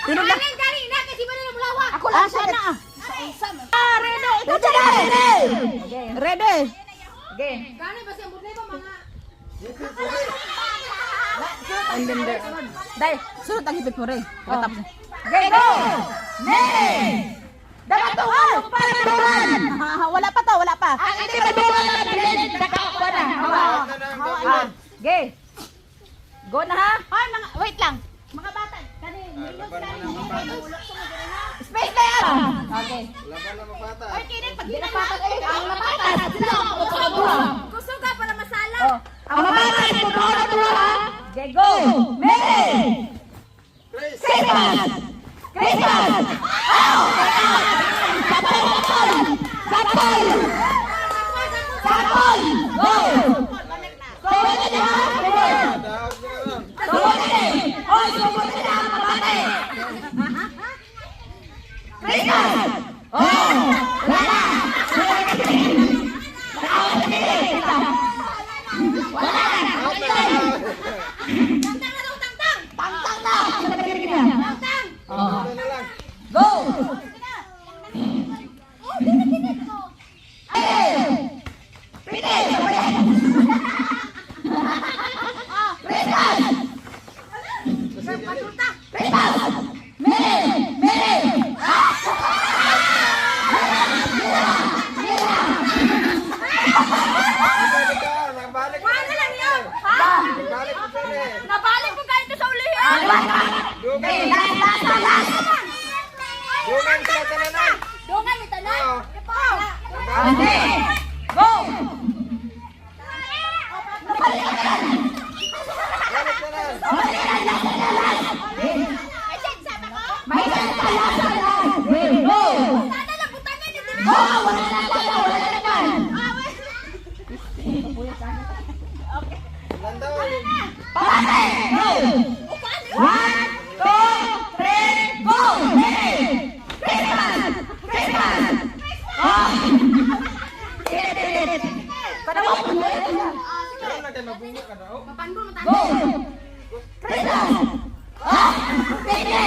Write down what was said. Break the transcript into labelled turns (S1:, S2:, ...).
S1: Tinog na.
S2: Ako lang sana.
S1: Ready. Ikaw ready. Ready.
S2: Okay.
S1: And then there. Dai, sunod ang hipit mo rin. Pagkatapos.
S2: Okay, go! Nay! Dapat to, para.
S1: Wala pa to, wala pa.
S2: Ang hindi madungan na bilin, nakakuha na. Hawa. Okay.
S1: Go na ha.
S2: Hoy, wait lang. Mga bata, space na yan! Okay.
S3: Laban na mapata.
S2: Hoy, kinit, pag di napatag ay ang napatag. Sila ako pagkakagawa.
S4: Gusto ka para masala.
S2: Ang napatag, pagkakagawa ha? Okay, go! Mary! Christmas! Christmas! Sapol! Sapol! Go! Go! Hoy, sumot na ang kapatid! Christmas! Oh! Wala! Tangtang na! Go!
S3: Nabalik
S4: Wala na lang yun. Ha?
S3: Nabalik ko pala eh.
S4: Nabalik mo kayo sa ulihin.
S3: Dugan sila talaga.
S4: Dungan, ito na.
S3: Oo.
S2: Go!
S3: Balik na lang.
S2: May salasa lang! Go!
S4: Sana lang, butangan nyo din.
S2: Go! Wala na lang! Wala na lang!
S3: Landa.
S2: Pamatay! Go! 1, 2, 3, go! Christmas! Christmas! Oh!
S3: Karon na kayo mabungo ka daw.
S4: Papanbo mo tayo.
S2: Go! Christmas! Oh! Sige!